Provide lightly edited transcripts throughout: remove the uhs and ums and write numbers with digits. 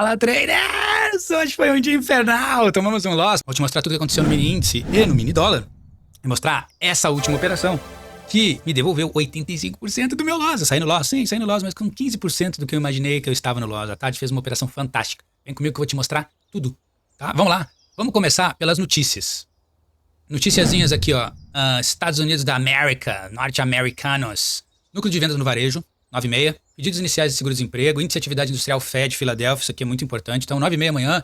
Fala, traders! Hoje foi um dia infernal, tomamos um loss. Vou te mostrar tudo o que aconteceu no mini índice e no mini dólar. E mostrar essa última operação, que me devolveu 85% do meu loss. Eu saí no loss, sim, saí no loss, mas com 15% do que eu imaginei que eu estava no loss. A Tati fez uma operação fantástica. Vem comigo que eu vou te mostrar tudo, tá? Vamos lá, vamos começar pelas notícias. Noticiazinhas aqui, ó. Estados Unidos da América, norte-americanos. Núcleo de vendas no varejo, 9h30. Pedidos iniciais de seguro-desemprego, índice de atividade industrial FED, Filadélfia, isso aqui é muito importante. Então, 9h30 amanhã,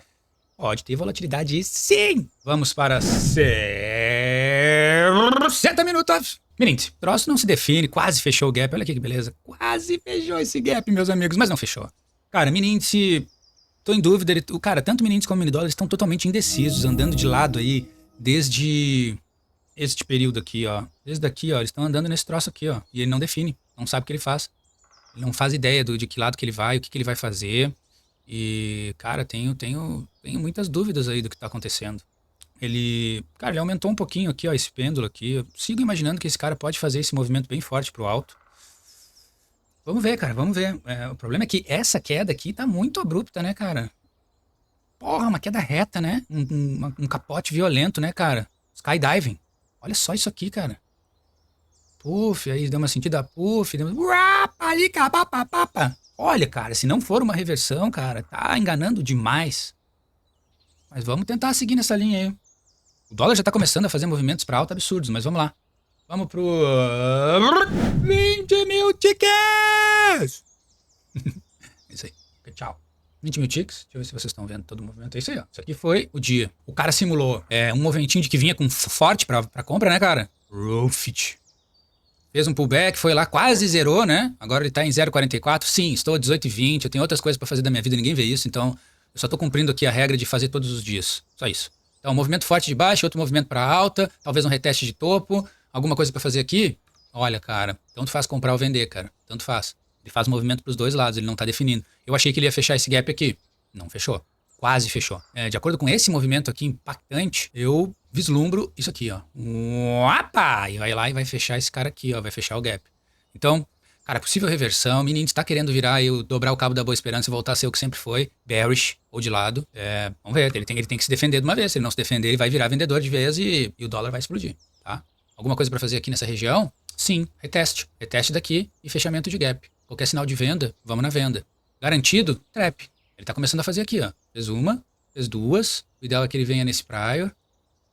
pode ter volatilidade, sim. Vamos para 60 minutos. Meninte, o troço não se define, quase fechou o gap. Olha aqui que beleza. Quase fechou esse gap, meus amigos, mas não fechou. Cara, mini índice, tô em dúvida. Cara, tanto mini índice como mini dólar estão totalmente indecisos, andando de lado aí desde este período aqui, ó. Desde aqui, ó, eles estão andando nesse troço aqui, ó. E ele não define, não sabe o que ele faz. Ele não faz ideia de que lado que ele vai, o que ele vai fazer. E, cara, tenho muitas dúvidas aí do que tá acontecendo. Ele aumentou um pouquinho aqui, ó, esse pêndulo aqui. Eu sigo imaginando que esse cara pode fazer esse movimento bem forte pro alto. Vamos ver, cara, vamos ver. O problema é que essa queda aqui tá muito abrupta, né, cara? Porra, uma queda reta, né? Um capote violento, né, cara? Skydiving. Olha só isso aqui, cara. Puf, aí deu uma sentida, puf, deu uma... Olha, cara, se não for uma reversão, cara, tá enganando demais. Mas vamos tentar seguir nessa linha aí. O dólar já tá começando a fazer movimentos pra alta absurdos, mas vamos lá. Vamos pro 20 mil tickets! Isso aí, tchau. 20 mil ticks, deixa eu ver se vocês estão vendo todo o movimento. É isso aí, ó. Isso aqui foi o dia. O cara simulou um movimentinho de que vinha com forte pra compra, né, cara? Profit. Fez um pullback, foi lá, quase zerou, né? Agora ele tá em 0,44. Sim, estou a 18,20. Eu tenho outras coisas pra fazer da minha vida, ninguém vê isso. Então, eu só tô cumprindo aqui a regra de fazer todos os dias. Só isso. Então, um movimento forte de baixo, outro movimento pra alta, talvez um reteste de topo. Alguma coisa pra fazer aqui? Olha, cara, tanto faz comprar ou vender, cara. Tanto faz. Ele faz movimento pros dois lados, ele não tá definindo. Eu achei que ele ia fechar esse gap aqui. Não fechou. Quase fechou. De acordo com esse movimento aqui impactante, eu vislumbro isso aqui, ó. Opa! E vai lá e vai fechar esse cara aqui, ó. Vai fechar o gap. Então, cara, possível reversão. O menino está querendo virar e dobrar o cabo da Boa Esperança e voltar a ser o que sempre foi. Bearish, ou de lado. Vamos ver, ele tem que se defender de uma vez. Se ele não se defender, ele vai virar vendedor de vez e o dólar vai explodir, tá? Alguma coisa para fazer aqui nessa região? Sim, reteste. Reteste daqui e fechamento de gap. Qualquer sinal de venda, vamos na venda. Garantido? Trap. Ele tá começando a fazer aqui, ó. Fez uma, fez duas. O ideal é que ele venha nesse prior,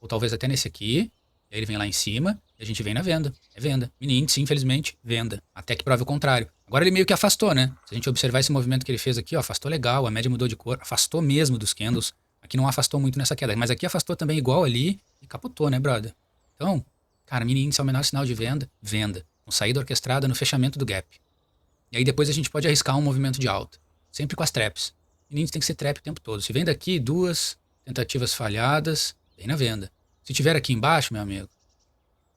ou talvez até nesse aqui. E aí ele vem lá em cima e a gente vem na venda. É venda. Mini índice, infelizmente, venda. Até que prove o contrário. Agora ele meio que afastou, né? Se a gente observar esse movimento que ele fez aqui, ó, afastou legal, a média mudou de cor, afastou mesmo dos candles. Aqui não afastou muito nessa queda, mas aqui afastou também igual ali e capotou, né, brother? Então, cara, mini índice é o menor sinal de venda, venda. Com saída orquestrada no fechamento do gap. E aí depois a gente pode arriscar um movimento de alta. Sempre com as traps. Mini índice tem que ser trap o tempo todo. Se vem daqui, duas tentativas falhadas, vem na venda. Se tiver aqui embaixo, meu amigo,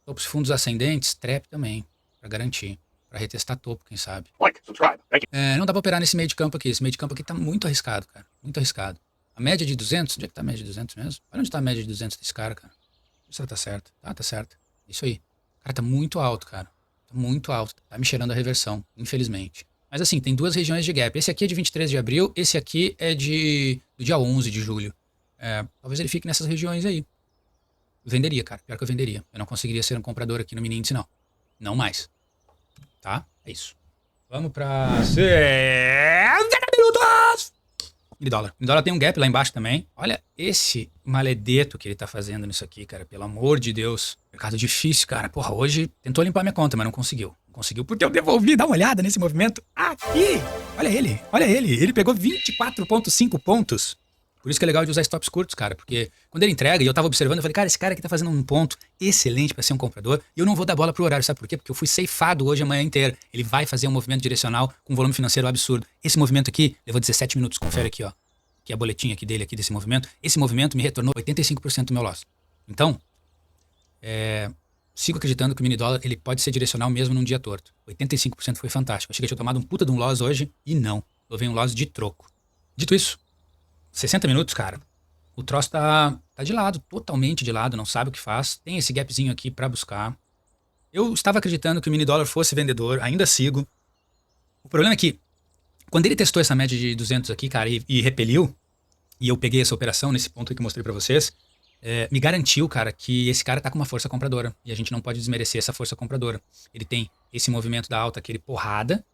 topos e fundos ascendentes, trap também, pra garantir. Pra retestar topo, quem sabe. Like, subscribe. Thank you. Não dá pra operar nesse meio de campo aqui. Esse meio de campo aqui tá muito arriscado, cara. Muito arriscado. A média de 200, onde é que tá a média de 200 mesmo? Olha onde tá a média de 200 desse cara, cara. Isso ela tá certo. Tá certo. Isso aí. Cara, tá muito alto, cara. Tá muito alto. Tá me cheirando a reversão, infelizmente. Mas assim, tem duas regiões de gap. Esse aqui é de 23 de abril, esse aqui é do dia 11 de julho. Talvez ele fique nessas regiões aí. Eu venderia, cara. Pior que eu venderia. Eu não conseguiria ser um comprador aqui no mini índice, não. Não mais. Tá? É isso. Vamos pra 60 minutos! Mini dólar. Mini dólar tem um gap lá embaixo também. Olha esse maledeto que ele tá fazendo nisso aqui, cara. Pelo amor de Deus. Mercado difícil, cara. Porra, hoje tentou limpar minha conta, mas não conseguiu. Não conseguiu porque eu devolvi. Dá uma olhada nesse movimento aqui. Olha ele. Olha ele. Ele pegou 24,5 pontos. Por isso que é legal de usar stops curtos, cara. Porque quando ele entrega, e eu tava observando, eu falei, cara, esse cara aqui tá fazendo um ponto excelente pra ser um comprador. E eu não vou dar bola pro horário, sabe por quê? Porque eu fui ceifado hoje a manhã inteira. Ele vai fazer um movimento direcional com um volume financeiro absurdo. Esse movimento aqui levou 17 minutos. Confere aqui, ó. Que é a boletinha aqui dele, aqui desse movimento. Esse movimento me retornou 85% do meu loss. Então, sigo acreditando que o mini dólar ele pode ser direcional mesmo num dia torto. 85% foi fantástico. Achei que eu tinha tomado um puta de um loss hoje e não. Eu venho um loss de troco. Dito isso, 60 minutos, cara. O troço tá de lado, totalmente de lado, não sabe o que faz. Tem esse gapzinho aqui pra buscar. Eu estava acreditando que o mini dólar fosse vendedor, ainda sigo. O problema é que Quando ele testou essa média de 200 aqui, cara, e repeliu, e eu peguei essa operação nesse ponto que eu mostrei pra vocês, me garantiu, cara, que esse cara tá com uma força compradora. E a gente não pode desmerecer essa força compradora. Ele tem esse movimento da alta, aquele porrada,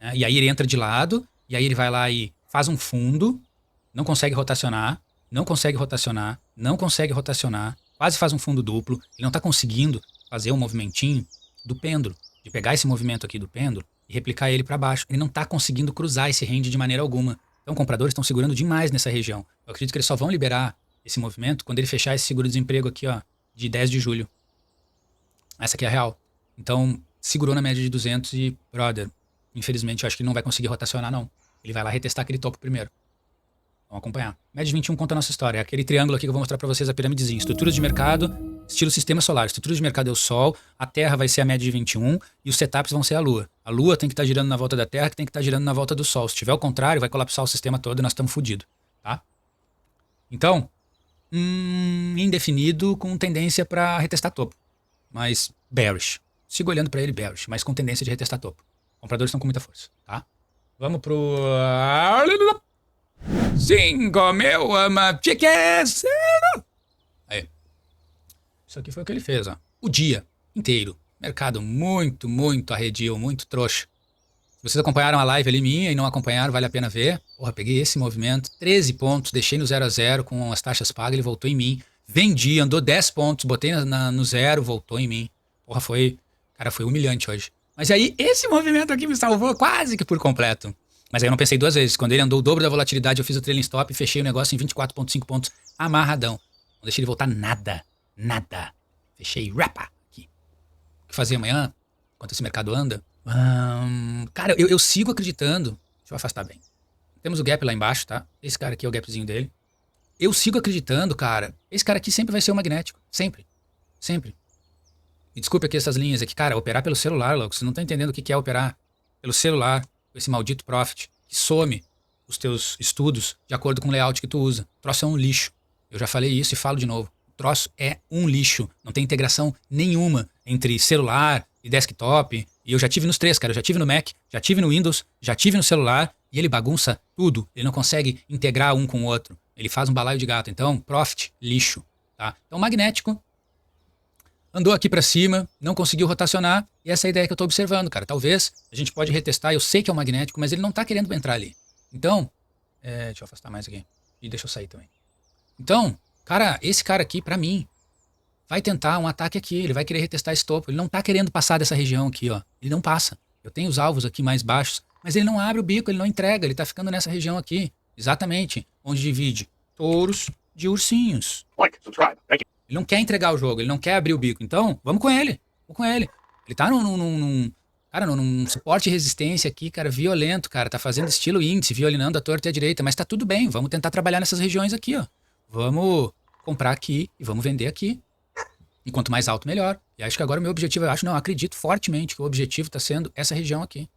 né? E aí ele entra de lado, e aí ele vai lá e faz um fundo, não consegue rotacionar, não consegue rotacionar, não consegue rotacionar, quase faz um fundo duplo. Ele não tá conseguindo fazer um movimentinho do pêndulo, de pegar esse movimento aqui do pêndulo e replicar ele para baixo. Ele não tá conseguindo cruzar esse range de maneira alguma. Então, compradores estão segurando demais nessa região. Eu acredito que eles só vão liberar esse movimento quando ele fechar esse seguro-desemprego aqui, ó, de 10 de julho. Essa aqui é a real. Então, segurou na média de 200 e, brother, infelizmente, eu acho que ele não vai conseguir rotacionar, não. Ele vai lá retestar aquele topo primeiro. Vamos acompanhar. Média de 21 conta a nossa história. É aquele triângulo aqui que eu vou mostrar pra vocês, a piramidezinha. Estruturas de mercado, estilo sistema solar. Estrutura de mercado é o Sol, a Terra vai ser a média de 21 e os setups vão ser a Lua. A Lua tem que estar girando na volta da Terra, que tem que estar girando na volta do Sol. Se tiver o contrário, vai colapsar o sistema todo e nós estamos fodidos, tá? Então, indefinido com tendência para retestar topo. Mas bearish. Sigo olhando para ele bearish, mas com tendência de retestar topo. Compradores estão com muita força, tá? Vamos pro... 5 mil ama chiques. Aí. Isso aqui foi o que ele fez, ó. O dia inteiro. Mercado muito, muito arredio, muito trouxa. Se vocês acompanharam a live ali minha e não acompanharam, vale a pena ver. Porra, peguei esse movimento, 13 pontos, deixei no 0 a 0 com as taxas pagas, ele voltou em mim. Vendi, andou 10 pontos, botei no zero, voltou em mim. Porra, foi humilhante hoje. Mas aí, esse movimento aqui me salvou quase que por completo. Mas aí eu não pensei duas vezes. Quando ele andou o dobro da volatilidade, eu fiz o trailing stop e fechei o negócio em 24,5 pontos, amarradão. Não deixei ele voltar nada. Nada. Fechei, rapa, aqui. O que fazer amanhã, enquanto esse mercado anda? Cara, eu sigo acreditando. Deixa eu afastar bem. Temos o gap lá embaixo, tá? Esse cara aqui é o gapzinho dele. Eu sigo acreditando, cara. Esse cara aqui sempre vai ser o magnético. Sempre. Sempre. E desculpe aqui essas linhas aqui. Cara, operar pelo celular, louco. Você não tá entendendo o que é operar pelo celular. Esse maldito Profit, que some os teus estudos de acordo com o layout que tu usa. O troço é um lixo. Eu já falei isso e falo de novo. O troço é um lixo. Não tem integração nenhuma entre celular e desktop. E eu já tive nos três, cara. Eu já tive no Mac, já tive no Windows, já tive no celular. E ele bagunça tudo. Ele não consegue integrar um com o outro. Ele faz um balaio de gato. Então, Profit, lixo. Tá? Então, magnético. Andou aqui pra cima, não conseguiu rotacionar, e essa é a ideia que eu tô observando, cara. Talvez a gente pode retestar, eu sei que é um magnético, mas ele não tá querendo entrar ali. Então, deixa eu afastar mais aqui. E deixa eu sair também. Então, cara, esse cara aqui, pra mim, vai tentar um ataque aqui, ele vai querer retestar esse topo. Ele não tá querendo passar dessa região aqui, ó. Ele não passa. Eu tenho os alvos aqui mais baixos, mas ele não abre o bico, ele não entrega, ele tá ficando nessa região aqui. Exatamente, onde divide touros de ursinhos. Like, subscribe. Thank you. Ele não quer entregar o jogo, ele não quer abrir o bico. Então, vamos com ele. Vamos com ele. Ele tá num suporte e resistência aqui, cara, violento, cara. Tá fazendo estilo índice, violinando a torta e a direita. Mas tá tudo bem, vamos tentar trabalhar nessas regiões aqui, ó. Vamos comprar aqui e vamos vender aqui. E quanto mais alto, melhor. E acho que agora o meu objetivo, eu acredito fortemente que o objetivo tá sendo essa região aqui.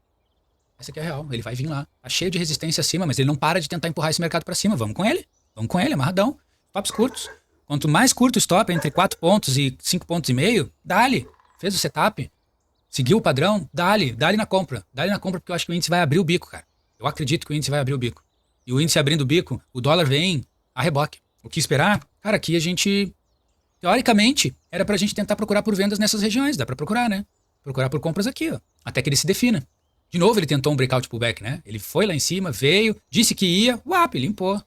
Essa aqui é a real, ele vai vir lá. Tá cheio de resistência acima, mas ele não para de tentar empurrar esse mercado pra cima. Vamos com ele, amarradão. Stops curtos. Quanto mais curto o stop, entre 4 pontos e 5 pontos e meio, dá-lhe. Fez o setup, seguiu o padrão, dá-lhe na compra. Dá-lhe na compra porque eu acho que o índice vai abrir o bico, cara. Eu acredito que o índice vai abrir o bico. E o índice abrindo o bico, o dólar vem a reboque. O que esperar? Cara, aqui a gente, teoricamente, era pra gente tentar procurar por vendas nessas regiões. Dá pra procurar, né? Procurar por compras aqui, ó. Até que ele se defina. De novo ele tentou um breakout pullback, né? Ele foi lá em cima, veio, disse que ia, limpou.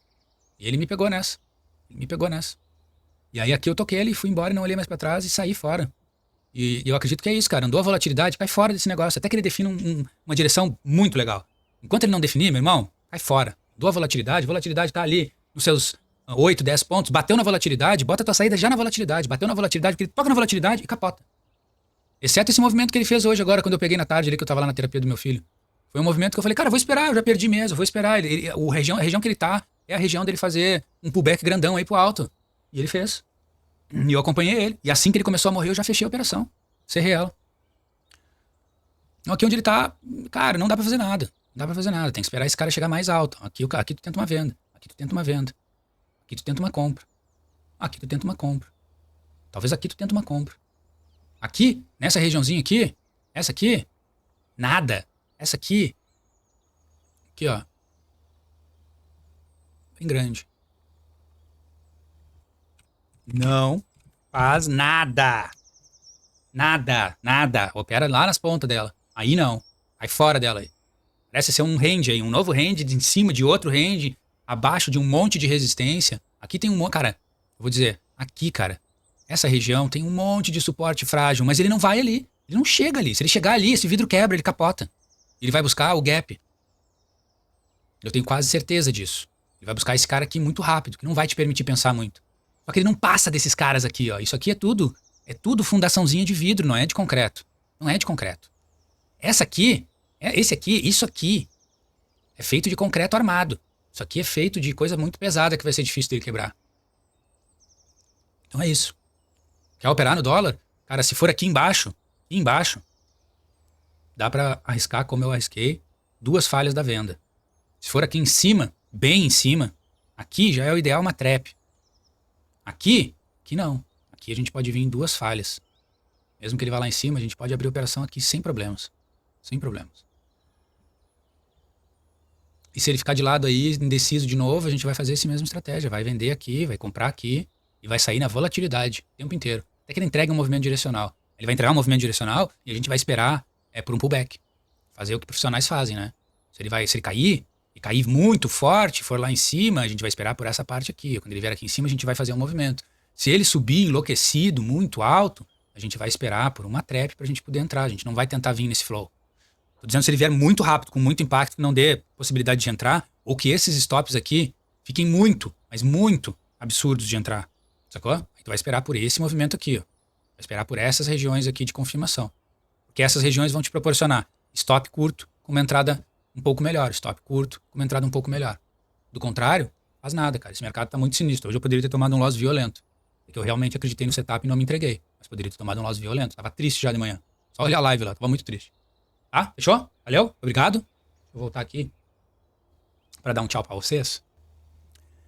E ele me pegou nessa. E aí aqui eu toquei ele, fui embora e não olhei mais pra trás e saí fora. E eu acredito que é isso, cara. Andou a volatilidade, cai fora desse negócio. Até que ele defina uma direção muito legal. Enquanto ele não definir, meu irmão, cai fora. Andou a volatilidade tá ali nos seus 8, 10 pontos. Bateu na volatilidade, bota a tua saída já na volatilidade. Bateu na volatilidade, porque ele toca na volatilidade e capota. Exceto esse movimento que ele fez hoje agora, quando eu peguei na tarde ali, que eu tava lá na terapia do meu filho. Foi um movimento que eu falei, cara, vou esperar, eu já perdi mesmo, vou esperar. A região que ele tá é a região dele fazer um pullback grandão aí pro alto. E ele fez. E eu acompanhei ele. E assim que ele começou a morrer, eu já fechei a operação. Ser real. Aqui onde ele tá, cara, não dá pra fazer nada. Não dá pra fazer nada. Tem que esperar esse cara chegar mais alto. Aqui tu tenta uma venda. Aqui tu tenta uma venda. Aqui tu tenta uma compra. Aqui tu tenta uma compra. Talvez aqui tu tenta uma compra. Aqui, nessa regiãozinha aqui, essa aqui, nada. Essa aqui, Aqui, ó. Bem grande. Não faz nada. Nada, nada. Opera lá nas pontas dela. Aí não. Aí fora dela aí. Parece ser um range aí, um novo range em cima de outro range, abaixo de um monte de resistência. Aqui tem um monte, cara, eu vou dizer, aqui, cara, essa região tem um monte de suporte frágil, mas ele não vai ali. Ele não chega ali. Se ele chegar ali, esse vidro quebra, ele capota. Ele vai buscar o gap. Eu tenho quase certeza disso. Ele vai buscar esse cara aqui muito rápido, que não vai te permitir pensar muito. Só que ele não passa desses caras aqui, ó. Isso aqui é tudo fundaçãozinha de vidro, não é de concreto. Não é de concreto. Isso aqui é feito de concreto armado. Isso aqui é feito de coisa muito pesada que vai ser difícil dele quebrar. Então é isso. Quer operar no dólar? Cara, se for aqui embaixo, dá pra arriscar como eu arrisquei, 2 falhas da venda. Se for aqui em cima, bem em cima, aqui já é o ideal uma trap. Aqui não. Aqui a gente pode vir em 2 falhas. Mesmo que ele vá lá em cima, a gente pode abrir a operação aqui sem problemas. Sem problemas. E se ele ficar de lado aí, indeciso de novo, a gente vai fazer essa mesma estratégia. Vai vender aqui, vai comprar aqui e vai sair na volatilidade o tempo inteiro. Até que ele entregue um movimento direcional. Ele vai entregar um movimento direcional e a gente vai esperar por um pullback. Fazer o que profissionais fazem, né? Se ele cair, e cair muito forte, for lá em cima, a gente vai esperar por essa parte aqui. Quando ele vier aqui em cima, a gente vai fazer um movimento. Se ele subir enlouquecido, muito alto, a gente vai esperar por uma trap pra gente poder entrar. A gente não vai tentar vir nesse flow. Tô dizendo se ele vier muito rápido, com muito impacto, que não dê possibilidade de entrar, ou que esses stops aqui fiquem muito, mas muito absurdos de entrar. Sacou? Aí tu vai esperar por esse movimento aqui, ó. Vai esperar por essas regiões aqui de confirmação. Porque essas regiões vão te proporcionar stop curto com uma entrada um pouco melhor, stop curto com uma entrada um pouco melhor. Do contrário, faz nada, cara. Esse mercado tá muito sinistro. Hoje eu poderia ter tomado um loss violento. Porque eu realmente acreditei no setup e não me entreguei. Mas poderia ter tomado um loss violento. Tava triste já de manhã. Só olhar a live lá, tava muito triste. Tá? Fechou? Valeu? Obrigado. Deixa eu voltar aqui para dar um tchau para vocês.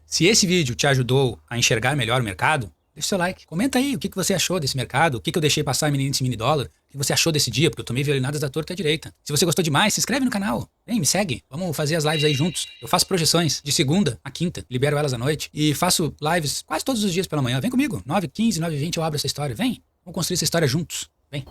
Se esse vídeo te ajudou a enxergar melhor o mercado, deixa o seu like. Comenta aí o que você achou desse mercado, o que eu deixei passar em mini dólar, o que você achou desse dia, porque eu tomei violinadas da torta à direita. Se você gostou demais, se inscreve no canal. Vem, me segue. Vamos fazer as lives aí juntos. Eu faço projeções de segunda a quinta, libero elas à noite e faço lives quase todos os dias pela manhã. Vem comigo. 9h15, 9h20 eu abro essa história. Vem. Vamos construir essa história juntos. Vem.